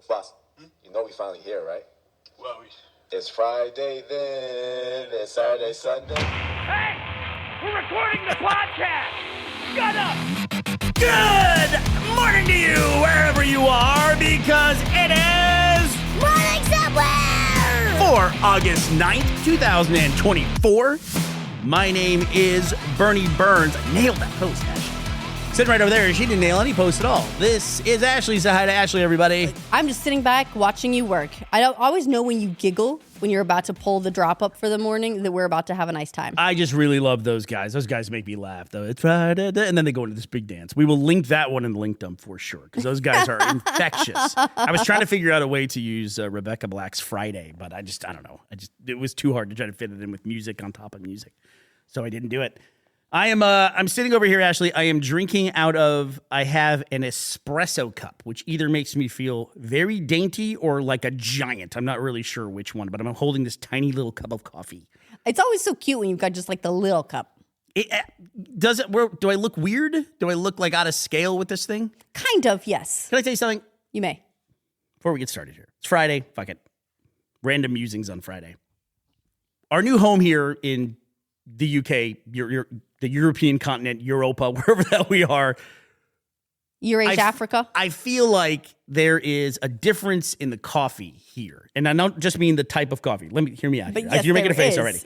Boss, you know we finally here, right? Well, It's Friday then, it's Saturday, Sunday. Hey! We're recording the podcast! Shut up! Good morning to you, wherever you are, because it is Morning Somewhere! for August 9th, 2024. My name is Bernie Burns. I nailed that post, Ashley. Sitting right over there, she didn't nail any post at all. This is Ashley. Say hi to Ashley, everybody. I'm just sitting back watching you work. I don't always know when you giggle when you're about to pull the drop up for the morning that we're about to have a nice time. I just really love those guys. Those guys make me laugh, though. It's Friday, and then they go into this big dance. We will link that one in the link dump for sure, because those guys are infectious. I was trying to figure out a way to use Rebecca Black's Friday, but I don't know. It was too hard to try to fit it in with music on top of music, so I didn't do it. I'm sitting over here, Ashley. I am drinking I have an espresso cup, which either makes me feel very dainty or like a giant. I'm not really sure which one, but I'm holding this tiny little cup of coffee. It's always so cute when you've got just like the little cup. Do I look weird? Do I look like out of scale with this thing? Kind of, yes. Can I tell you something? You may. Before we get started here. It's Friday. Fuck it. Random musings on Friday. Our new home here in the UK, the European continent, Europa, wherever the hell we are. Eurasia, Africa. I feel like there is a difference in the coffee here. And I don't just mean the type of coffee. Hear me out here. Yes, You're making a face is. already.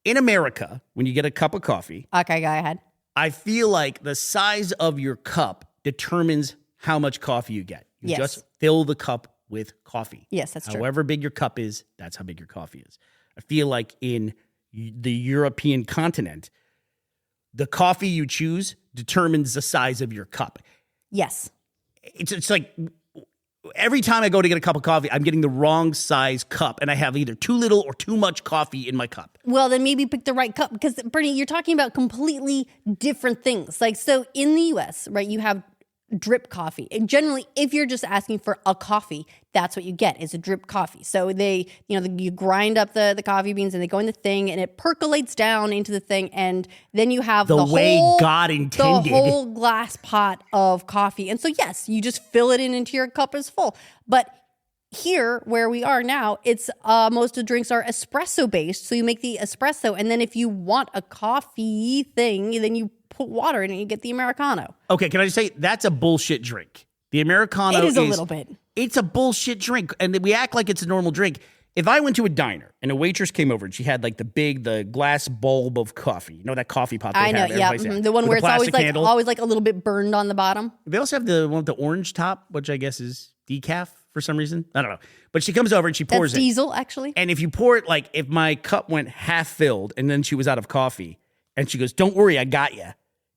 In America, when you get a cup of coffee, Okay, go ahead. I feel like the size of your cup determines how much coffee you get. You Yes. just fill the cup with coffee. Yes, that's true. However big your cup is, that's how big your coffee is. I feel like in the European continent, the coffee you choose determines the size of your cup. Yes. It's like every time I go to get a cup of coffee, I'm getting the wrong size cup, and I have either too little or too much coffee in my cup. Well, then maybe pick the right cup because, Bernie, you're talking about completely different things. Like, so in the U.S., right, you have drip coffee. And generally, if you're just asking for a coffee, that's what you get is a drip coffee. So you grind up the coffee beans and they go in the thing and it percolates down into the thing. And then you have the way whole, God intended. the whole glass pot of coffee. And so, yes, you just fill it into your cup is full. But here, where we are now, it's most of the drinks are espresso based. So you make the espresso, and then if you want a coffee thing, then you put water in it and you get the Americano. Okay, can I just say that's a bullshit drink? The Americano It is a little bit. It's a bullshit drink, and we act like it's a normal drink. If I went to a diner and a waitress came over and she had like the glass bulb of coffee, you know that coffee pot they I know, have, yeah, everybody's had, the one with where the it's plastic always handle. a little bit burned on the bottom. They also have the one with the orange top, which I guess is decaf for some reason. I don't know. But she comes over and she pours That's it. diesel, actually. And if you pour it, like if my cup went half filled and then she was out of coffee and she goes, "Don't worry, I got you,"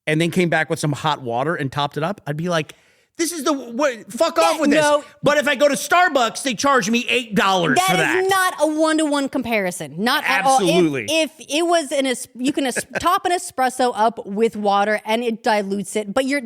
and then came back with some hot water and topped it up, I'd be like, this is fuck off with no. this. But if I go to Starbucks, they charge me $8 for that. That is not a one-to-one comparison. Not Absolutely. at all. If it was you can top an espresso up with water and it dilutes it. But you're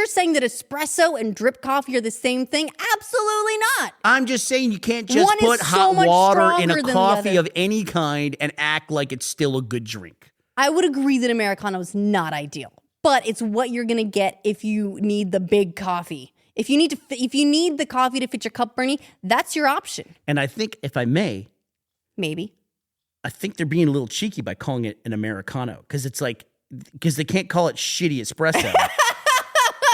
saying that espresso and drip coffee are the same thing? Absolutely not. I'm just saying you can't just One is put so hot much water in stronger a than the coffee other. of any kind and act like it's still a good drink. I would agree that Americano is not ideal, but it's what you're going to get if you need the big coffee. If you need the coffee to fit your cup, Bernie, that's your option. And I think, if I may, Maybe. I think they're being a little cheeky by calling it an Americano because they can't call it shitty espresso.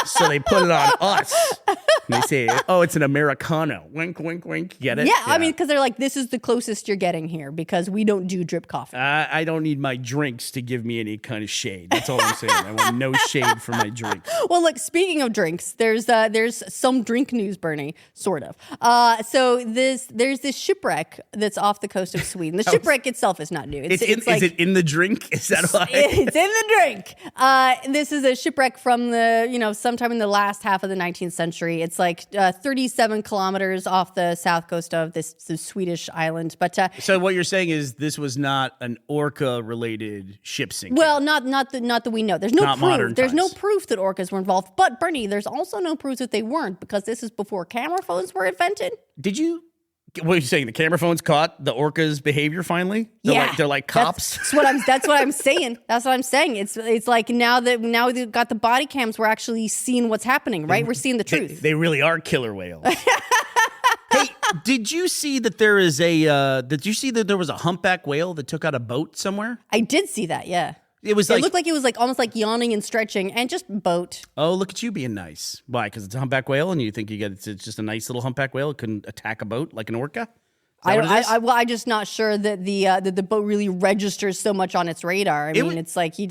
So they put it on us. And they say, "Oh, it's an Americano." Wink, wink, wink. Get it? Yeah, I mean, because they're like, this is the closest you're getting here because we don't do drip coffee. I don't need my drinks to give me any kind of shade. That's all I'm saying. I want no shade for my drinks. Well, look, speaking of drinks, there's some drink news, Bernie, sort of. So there's this shipwreck that's off the coast of Sweden. The shipwreck itself is not new. Is it in the drink? Is that why? It's in the drink. This is a shipwreck from sometime in the last half of the 19th century. It's like 37 kilometers off the south coast of this Swedish island. But so what you're saying is this was not an orca-related ship sinking? well, not that we know. There's no Not modern proof. There's no times. proof that orcas were involved. But Bernie, there's also no proof that they weren't because this is before camera phones were invented. Did you? What are you saying? The camera phones caught the orcas' behavior finally? They're like cops. That's what I'm saying. That's what I'm saying. It's like now they've got the body cams, we're actually seeing what's happening, right? We're seeing the truth. They really are killer whales. Did you see that there is a? Did you see that there was a humpback whale that took out a boat somewhere? I did see that. Yeah. It was It like, looked like it was like almost like yawning and stretching and just boat. oh, look at you being nice. Why? Because it's a humpback whale, and you think it's just a nice little humpback whale. It couldn't attack a boat like an orca. I'm just not sure that the boat really registers so much on its radar. I mean, it's like when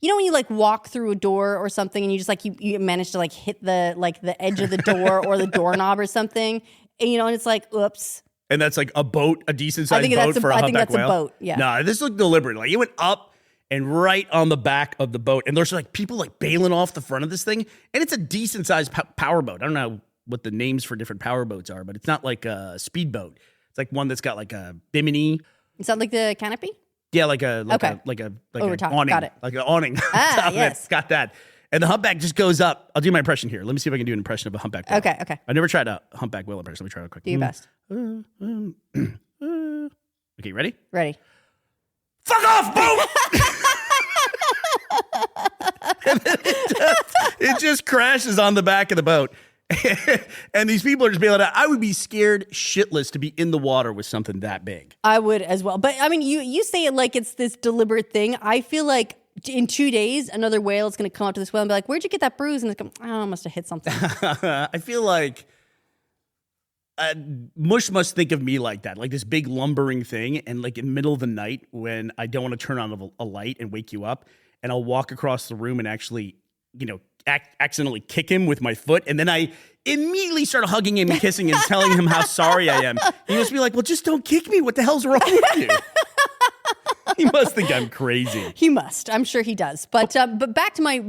you like walk through a door or something and you just like you manage to like hit the edge of the door or the doorknob or something, and it's like, oops. And that's like a boat, a decent sized boat for a humpback whale. I think that's a boat. Yeah. No, this looked deliberate. Like it went up and right on the back of the boat, and there's like people like bailing off the front of this thing, and it's a decent sized power boat. I don't know what the names for different power boats are, but it's not like a speedboat. It's like one that's got like a bimini. Is that like the canopy? Yeah, like an awning. Got it. Like an awning. Yes. Got that. And the humpback just goes up. I'll do my impression here. Let me see if I can do an impression of a humpback whale. Okay. I never tried a humpback whale impression. Let me try it quick. Do your best. Okay, ready? Ready. Fuck off, boat! it just crashes on the back of the boat. And these people are just bailing out. I would be scared shitless to be in the water with something that big. I would as well. But I mean, you say it like it's this deliberate thing. I feel like in 2 days, another whale is going to come up to this whale and be like, "Where'd you get that bruise?" And it's going, "Oh, I must have hit something." I feel like Mush must think of me like that, like this big lumbering thing. And like in the middle of the night when I don't want to turn on a light and wake you up, and I'll walk across the room and actually, accidentally kick him with my foot, and then I immediately start hugging him and kissing him, telling him how sorry I am. He must be like, "Well, just don't kick me. What the hell's wrong with you?" He must think I'm crazy. He must. I'm sure he does. But back to my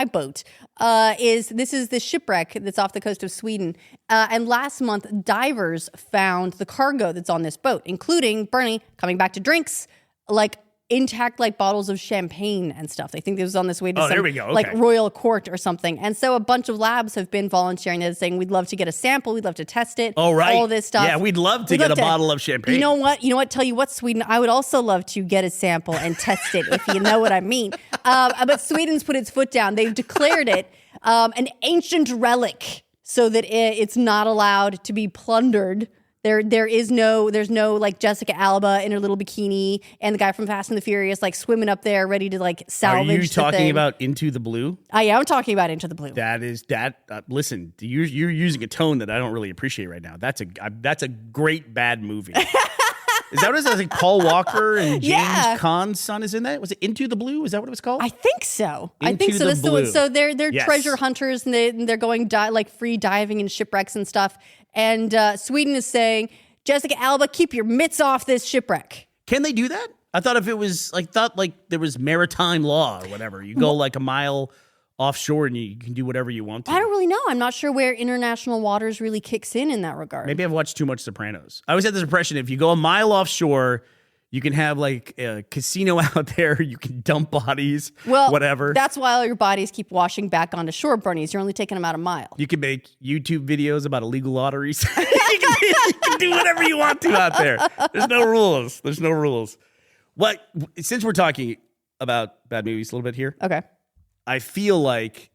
boat. This is the shipwreck that's off the coast of Sweden. And last month, divers found the cargo that's on this boat, including, Bernie, coming back to drinks, like intact like bottles of champagne and stuff. They think it was on this way to some, there we go. Okay. like royal court or something. And so a bunch of labs have been volunteering that, saying we'd love to get a sample, we'd love to test it. Oh, right. All this stuff. Yeah, we'd love to get a bottle of champagne. You know what? Tell you what, Sweden, I would also love to get a sample and test it, if you know what I mean. But Sweden's put its foot down. They've declared it an ancient relic so that it's not allowed to be plundered. There's no like Jessica Alba in her little bikini and the guy from Fast and the Furious like swimming up there ready to like salvage. Are you talking about Into the Blue? I am talking about Into the Blue. Listen, you're using a tone that I don't really appreciate right now. That's a great bad movie. Is that what it is? I think Paul Walker and James Caan's son is in that. Was it Into the Blue? Is that what it was called? I think so. Into the Blue. So they're Yes. treasure hunters and they're going like free diving in shipwrecks and stuff. And Sweden is saying, Jessica Alba, keep your mitts off this shipwreck. Can they do that? I thought if it was like there was maritime law or whatever. You go like a mile offshore and you can do whatever you want to. I don't really know. I'm not sure where international waters really kicks in that regard. Maybe I've watched too much Sopranos. I always had this impression if you go a mile offshore, you can have like a casino out there. You can dump bodies, whatever. That's why your bodies keep washing back onto shore, Bernies. You're only taking them out a mile. You can make YouTube videos about illegal lotteries. you can do whatever you want to out there. There's no rules. Since we're talking about bad movies a little bit here, okay. I feel like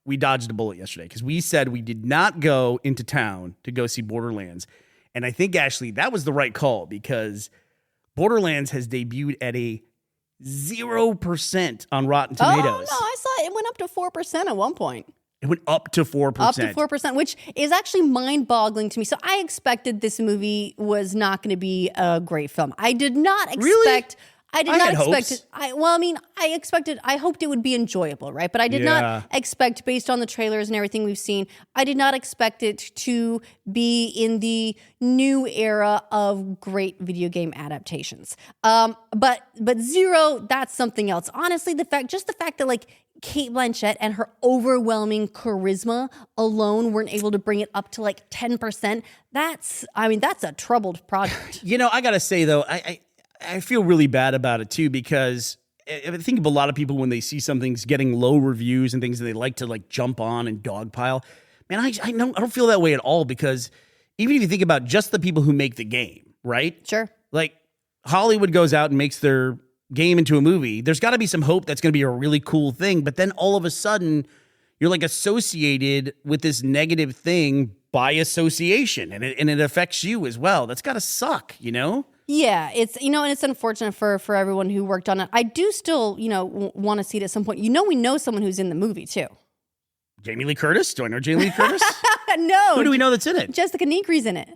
we dodged a bullet yesterday because we said we did not go into town to go see Borderlands. And I think, Ashley, that was the right call because Borderlands has debuted at a 0% on Rotten Tomatoes. Oh, no, I saw it went up to 4% at one point. It went up to 4%. Up to 4%, which is actually mind-boggling to me. So I expected this movie was not going to be a great film. I did not expect... Really? I had hopes. I hoped it would be enjoyable, right? But I did not expect, based on the trailers and everything we've seen, I did not expect it to be in the new era of great video game adaptations. But Zero, that's something else. Honestly, the fact that like Cate Blanchett and her overwhelming charisma alone weren't able to bring it up to like 10%. That's a troubled project. I gotta say though, I feel really bad about it too because I think of a lot of people when they see something's getting low reviews and things that they like to like jump on and dogpile. Man, I don't feel that way at all because even if you think about just the people who make the game, right? Sure. Like Hollywood goes out and makes their game into a movie. There's got to be some hope that's going to be a really cool thing, but then all of a sudden you're like associated with this negative thing by association, and it affects you as well. That's got to suck, you know? Yeah, it's, and it's unfortunate for everyone who worked on it. I do still, want to see it at some point. We know someone who's in the movie too. Jamie Lee Curtis? Do I know Jamie Lee Curtis? No. Who do we know that's in it? Jessica Negri's in it.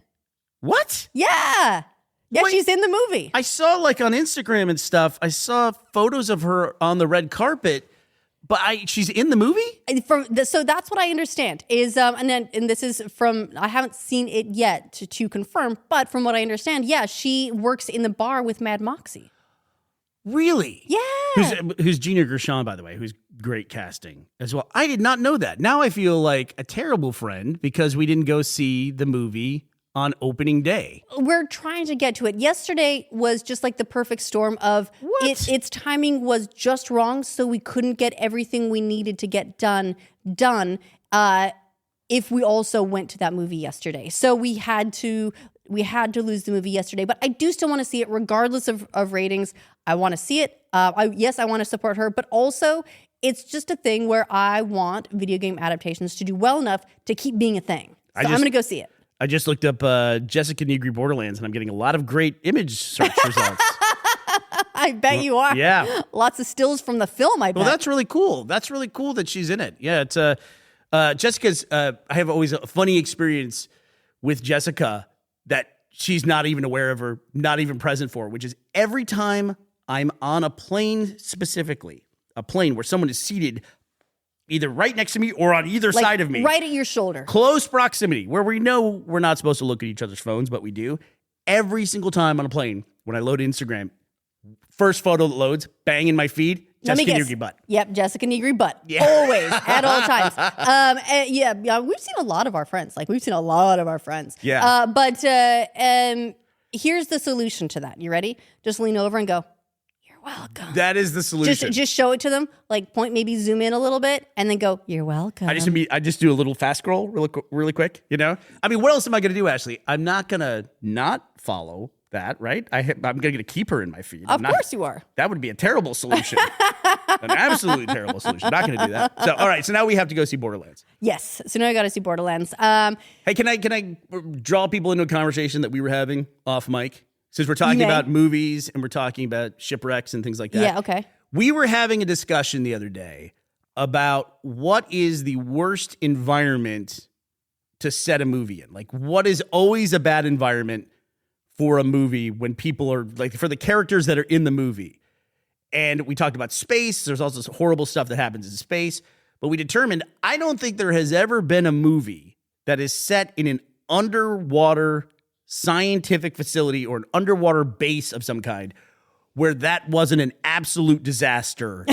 What? Yeah. Yeah, Wait. she's in the movie. I saw like on Instagram and stuff, I saw photos of her on the red carpet, but she's in the movie? So that's what I understand is, and this is from, I haven't seen it yet to confirm, but from what I understand, yeah, she works in the bar with Mad Moxie. Really? Yeah. Who's Gina Gershon, by the way, who's great casting as well. I did not know that. Now I feel like a terrible friend because we didn't go see the movie on opening day. We're trying to get to it. Yesterday was just like the perfect storm of its timing was just wrong, so we couldn't get everything we needed to get done. If we also went to that movie yesterday, so we had to lose the movie yesterday. But I do still want to see it, regardless of ratings. I want to see it. I want to support her, but also it's just a thing where I want video game adaptations to do well enough to keep being a thing. So I'm going to go see it. I just looked up Jessica Negri Borderlands, and I'm getting a lot of great image search results. I bet you are. Yeah. Lots of stills from the film, I bet. Well, that's really cool. That's really cool that she's in it. Yeah, it's Jessica's. I have always a funny experience with Jessica that she's not even aware of or not even present for, which is every time I'm on a plane, specifically a plane where someone is seated either right next to me or on either side of me. Right at your shoulder. Close proximity, where we know we're not supposed to look at each other's phones, but we do. Every single time on a plane, when I load Instagram, first photo that loads, bang in my feed, Jessica Negri butt. Yep, Jessica Negri butt. Yeah. Always, at all times. Yeah, we've seen a lot of our friends. Yeah. But here's the solution to that. You ready? Just lean over and go, "You're welcome." That is the solution. Just show it to them. Like point, maybe zoom in a little bit, and then go, "You're welcome." I just do a little fast scroll really quick, you know? I mean, what else am I going to do, Ashley? I'm not going to not follow that, right? I'm going to keep her in my feed. Of course you are. That would be a terrible solution. An absolutely terrible solution. Not going to do that. So, all right. So now we have to go see Borderlands. Yes. So now I got to see Borderlands. Hey, can I draw people into a conversation that we were having off mic? Since we're talking about movies and we're talking about shipwrecks and things like that. Yeah, okay. We were having a discussion the other day about what is the worst environment to set a movie in. Like, what is always a bad environment for a movie when people are, like, for the characters that are in the movie. And we talked about space. There's also some horrible stuff that happens in space. But we determined, I don't think there has ever been a movie that is set in an underwater scientific facility or an underwater base of some kind where that wasn't an absolute disaster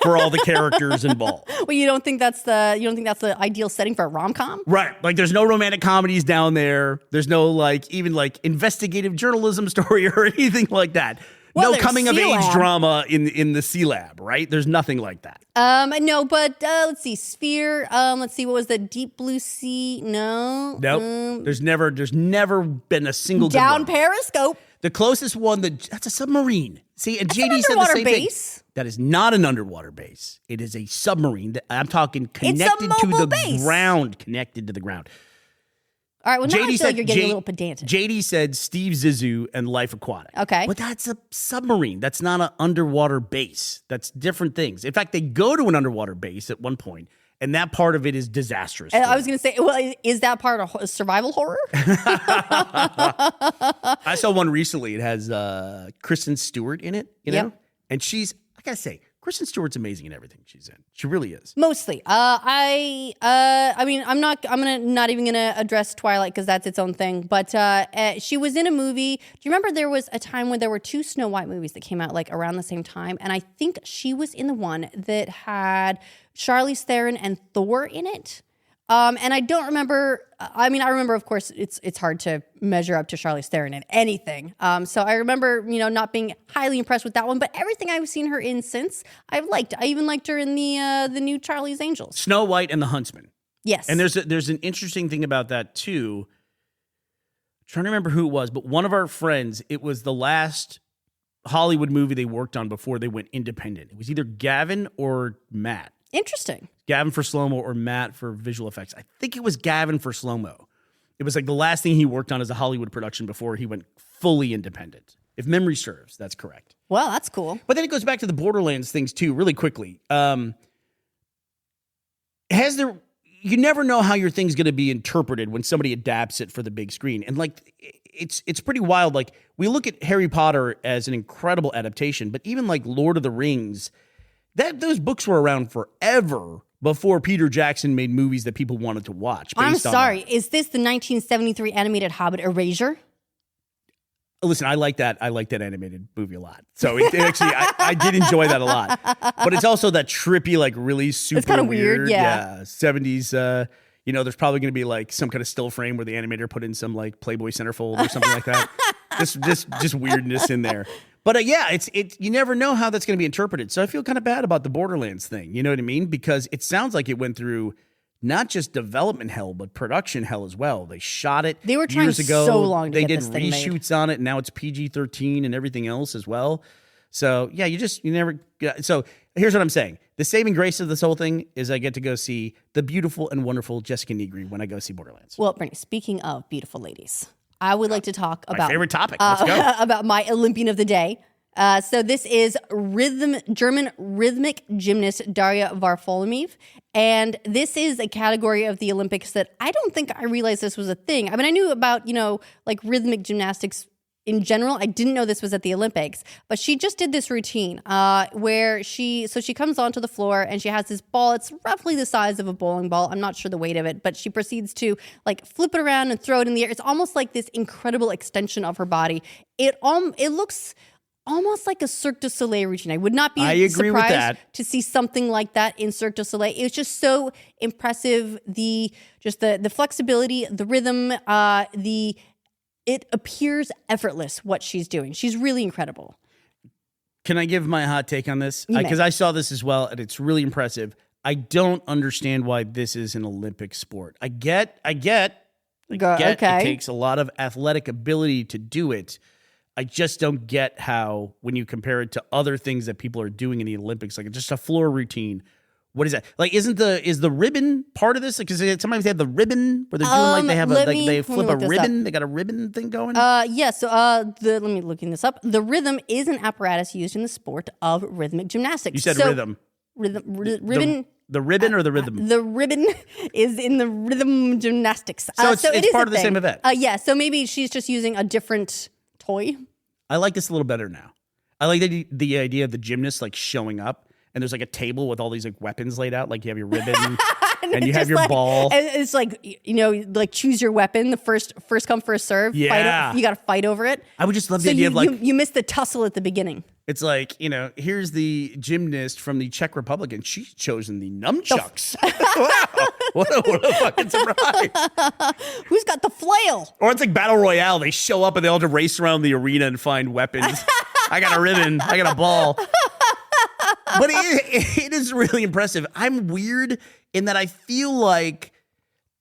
for all the characters involved. Well, you don't think that's the ideal setting for a rom-com? Right. Like, there's no romantic comedies down there. There's no even investigative journalism story or anything like that. Well, no coming of age C-Lab. drama in the C-Lab, right? There's nothing like that. No, but let's see. Sphere. Let's see. What was the Deep Blue Sea? No. Nope. There's never been a single good Down one. Periscope. The closest one that's a submarine. See, and That's JD an said the underwater same base. thing. That is not an underwater base. It is a submarine. I'm talking a connected to mobile the base. ground. Connected to the ground. All right. Well, now I JD feel said like you're getting a little pedantic. JD said Steve Zissou and Life Aquatic. Okay. But that's a submarine. That's not an underwater base. That's different things. In fact, they go to an underwater base at one point, and that part of it is disastrous. I was going to say, well, is that part of survival horror? I saw one recently. It has Kristen Stewart in it, you know? Yep. And I got to say, Kristen Stewart's amazing in everything she's in. She really is. Mostly. I'm not even gonna address Twilight because that's its own thing. But she was in a movie. Do you remember there was a time when there were two Snow White movies that came out like around the same time? And I think she was in the one that had Charlize Theron and Thor in it. And I don't remember. I remember, of course, it's hard to measure up to Charlize Theron in anything. So I remember, not being highly impressed with that one. But everything I've seen her in since, I've liked. I even liked her in the new Charlie's Angels. Snow White and the Huntsman. Yes. And there's an interesting thing about that too. I'm trying to remember who it was, but one of our friends, it was the last Hollywood movie they worked on before they went independent. It was either Gavin or Matt. Interesting. Gavin for slow-mo or Matt for visual effects. I think it was Gavin for slow-mo. It was like the last thing he worked on as a Hollywood production before he went fully independent. If memory serves, that's correct. Well, that's cool. But then it goes back to the Borderlands things too, really quickly. You never know how your thing's going to be interpreted when somebody adapts it for the big screen. And like, it's pretty wild. Like, we look at Harry Potter as an incredible adaptation, but even like Lord of the Rings, those books were around forever before Peter Jackson made movies that people wanted to watch. I'm sorry. Is this the 1973 animated Hobbit Erasure? Listen, I like that animated movie a lot. So it actually, I did enjoy that a lot. But it's also that trippy, like really super it's kind of weird, yeah. 70s. There's probably going to be like some kind of still frame where the animator put in some like Playboy centerfold or something like that. Just weirdness in there. But you never know how that's going to be interpreted. So I feel kind of bad about the Borderlands thing. You know what I mean? Because it sounds like it went through not just development hell, but production hell as well. They shot it They were trying years ago. so long to They get did this thing made. reshoots on it, and now it's PG-13 and everything else as well. So yeah, you never. So here's what I'm saying: the saving grace of this whole thing is I get to go see the beautiful and wonderful Jessica Negri when I go see Borderlands. Well, Brittany, speaking of beautiful ladies, I would like to talk My about favorite topic. Let's go. about my Olympian of the day. So this is German rhythmic gymnast Daria Varfolomeev. And this is a category of the Olympics that I don't think I realized this was a thing. I mean, I knew about, like rhythmic gymnastics in general. I didn't know this was at the Olympics, but she just did this routine where she comes onto the floor and she has this ball. It's roughly the size of a bowling ball. I'm not sure the weight of it, but she proceeds to like flip it around and throw it in the air. It's almost like this incredible extension of her body. It looks almost like a Cirque du Soleil routine. I would not be surprised to see something like that in Cirque du Soleil. It was just so impressive. The flexibility, the rhythm, it appears effortless what she's doing. She's really incredible. Can I give my hot take on this? Because I saw this as well, and it's really impressive. I don't understand why this is an Olympic sport. I get Okay. It takes a lot of athletic ability to do it. I just don't get how, when you compare it to other things that people are doing in the Olympics, like just a floor routine. What is that? Like, is the ribbon part of this? Because sometimes they have the ribbon where they're doing they flip a ribbon. They got a ribbon thing going. Yeah. So let me looking this up. The rhythm is an apparatus used in the sport of rhythmic gymnastics. You said rhythm. Ribbon. The ribbon or the rhythm? The ribbon is in the rhythm gymnastics. So it's part of the same event. Yeah. So maybe she's just using a different toy. I like this a little better now. I like the idea of the gymnast like showing up and there's like a table with all these like weapons laid out. Like you have your ribbon and you have your ball. And it's like, like choose your weapon. The first come, first serve. Yeah. You got to fight over it. I would just love the idea of like. You missed the tussle at the beginning. It's like, here's the gymnast from the Czech Republic and she's chosen the nunchucks. Wow. What a fucking surprise. Who's got the flail? Or it's like Battle Royale. They show up and they all have to race around the arena and find weapons. I got a ribbon. I got a ball. But it is really impressive. I'm weird in that I feel like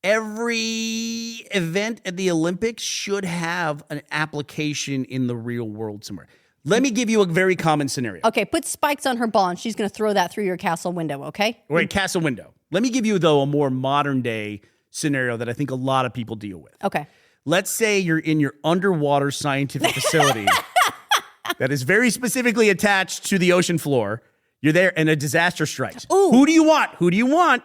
every event at the Olympics should have an application in the real world somewhere. Let me give you a very common scenario. Okay, put spikes on her ball and she's going to throw that through your castle window, okay? Wait, castle window. Let me give you, though, a more modern day scenario that I think a lot of people deal with. Okay. Let's say you're in your underwater scientific facility that is very specifically attached to the ocean floor. You're there and a disaster strikes. Ooh. Who do you want? Do you want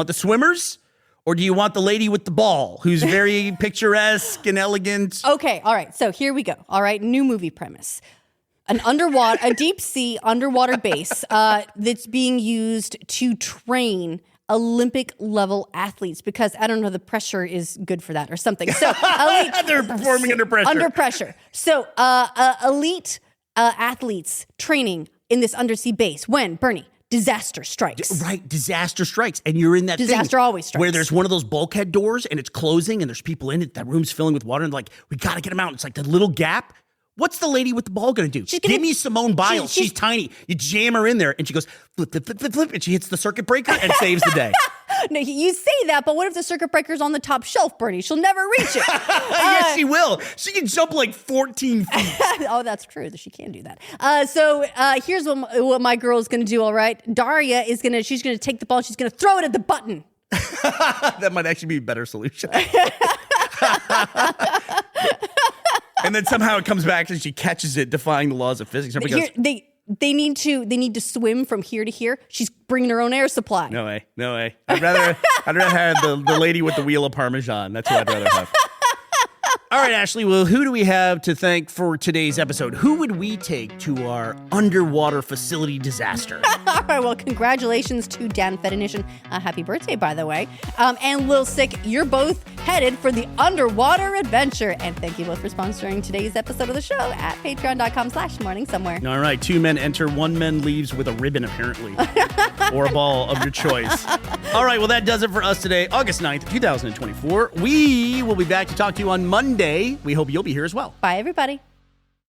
the swimmers? Or do you want the lady with the ball who's very picturesque and elegant? Okay, all right. So here we go. All right, new movie premise. A deep sea underwater base that's being used to train Olympic level athletes because I don't know, the pressure is good for that or something. So they're performing under pressure. Under pressure. So elite athletes training in this undersea base when, Bernie, disaster strikes. Right, disaster strikes. And you're in that disaster thing always strikes. where there's one of those bulkhead doors and it's closing and there's people in it. That room's filling with water and like, we got to get them out. It's like the little gap. What's the lady with the ball going to do? Give me Simone Biles. She's tiny. You jam her in there and she goes flip, flip, flip, flip, flip. And she hits the circuit breaker and saves the day. No, you say that, but what if the circuit breaker's on the top shelf, Bernie? She'll never reach it. Yes, she will. She can jump like 14 feet. Oh, that's true. She can do that. So here's what my girl is going to do, all right? Daria she's going to take the ball and she's going to throw it at the button. That might actually be a better solution. And then somehow it comes back and she catches it, defying the laws of physics. Everybody Here, goes, they need to swim from here to here. She's bringing her own air supply. no way, no way. I'd rather have the lady with the wheel of Parmesan. That's what I'd rather have. All right, Ashley, well, who do we have to thank for today's episode? Who would we take to our underwater facility disaster? All right, well, congratulations to Dan Fedinition. Happy birthday, by the way. And Lil Sick, you're both headed for the underwater adventure. And thank you both for sponsoring today's episode of the show at patreon.com/morningsomewhere. All right, 2 men enter, 1 man leaves with a ribbon, apparently, or a ball of your choice. All right, well, that does it for us today, August 9th, 2024. We will be back to talk to you on Monday. We hope you'll be here as well. Bye, everybody.